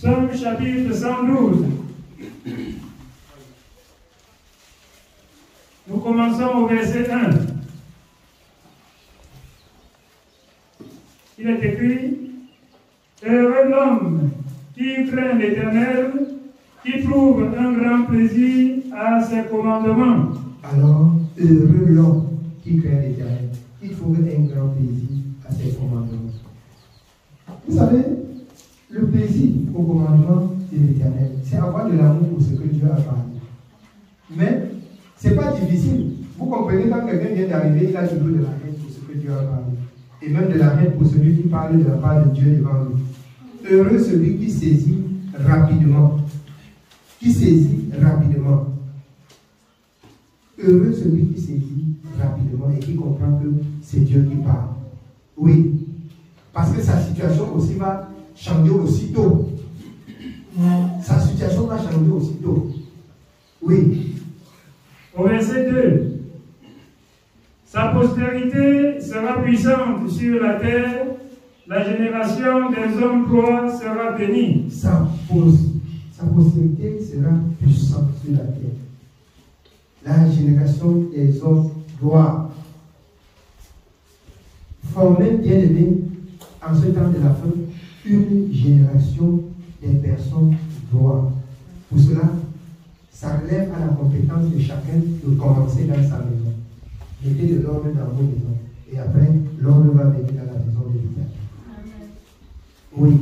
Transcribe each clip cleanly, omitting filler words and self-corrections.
Psaume chapitre 112. Nous commençons au verset 1. Il est écrit: Heureux l'homme qui craint l'Éternel, qui trouve un grand plaisir à ses commandements. Alors, heureux l'homme qui craint l'Éternel, qui trouve un grand plaisir à ses commandements. Vous savez, le plaisir au commandement de l'Éternel, c'est avoir de l'amour pour ce que Dieu a parlé. Mais ce n'est pas difficile. Vous comprenez, quand quelqu'un vient d'arriver, il a toujours de la haine pour ce que Dieu a parlé. Et même de la haine pour celui qui parle de la part de Dieu devant lui. Heureux celui qui saisit rapidement. Qui saisit rapidement. Heureux celui qui saisit rapidement et qui comprend que c'est Dieu qui parle. Oui. Parce que sa situation aussi va changer aussitôt. Sa situation va changer aussitôt. Oui. Au verset 2. Sa postérité sera puissante sur la terre, la génération des hommes droits sera bénie. Sa postérité sera puissante sur la terre. La génération des hommes droits. Former, bien aimé, en ce temps de la fin, une génération des personnes droits. Pour cela, ça relève à la compétence de chacun de commencer dans sa maison. Mettez de l'ordre dans vos maisons. Et après, l'ordre va venir dans la maison de l'Éternel. Oui.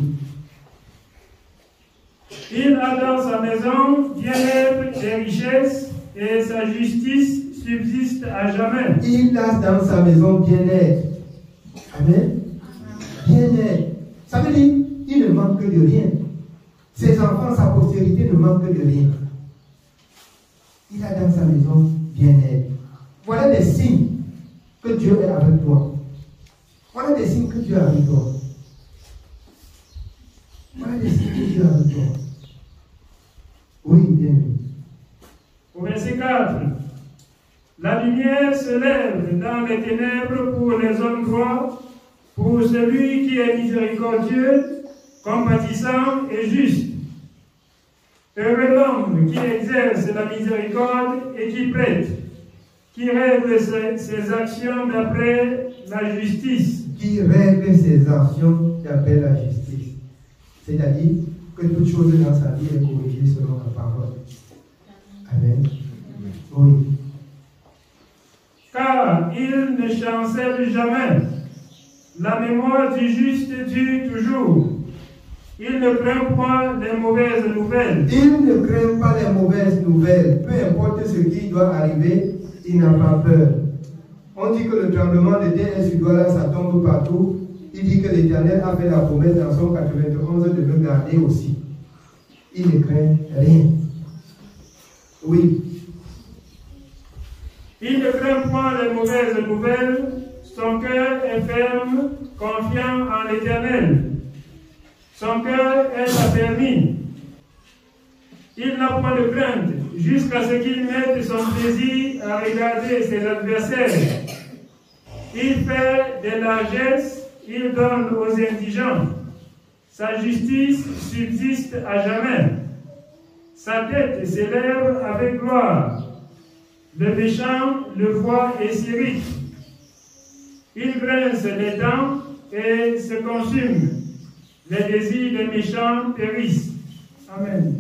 Il a dans sa maison bien-être et richesse, et sa justice subsiste à jamais. Il a dans sa maison bien-être. Amen. Bien-être. Ça veut dire qu'il ne manque de rien. Ses enfants, sa postérité ne manque de rien. Il a dans sa maison bien-être. Voilà des signes que Dieu est avec toi. Voilà des signes que Dieu est avec toi. Voilà des signes que Dieu est avec toi. Oui, bien. Au verset 4. La lumière se lève dans les ténèbres pour les hommes droits, pour celui qui est miséricordieux, compatissant et juste. Heureux l'homme qui exerce la miséricorde et qui prête, qui règle ses actions d'après la justice. Qui règle ses actions d'après la justice. C'est-à-dire que toute chose dans sa vie est corrigée selon la parole. Amen. Oui. Car il ne chancelle jamais. La mémoire du juste dure toujours. Il ne craint pas les mauvaises nouvelles. Il ne craint pas les mauvaises nouvelles. Peu importe ce qui doit arriver, il n'a pas peur. On dit que le tremblement de terre est sur toi, là, ça tombe partout. Il dit que l'Éternel a fait la promesse dans son 91 de me garder aussi. Il ne craint rien. Oui. Il ne craint point les mauvaises nouvelles. Son cœur est ferme, confiant en l'Éternel. Son cœur est affermi. Il n'a point de crainte jusqu'à ce qu'il mette son plaisir à regarder ses adversaires. Il fait des largesses, il donne aux indigents. Sa justice subsiste à jamais. Sa tête s'élève avec gloire. Le méchant le voit et s'irrite. Il grince les dents et se consume. Les désirs des méchants périssent. Amen.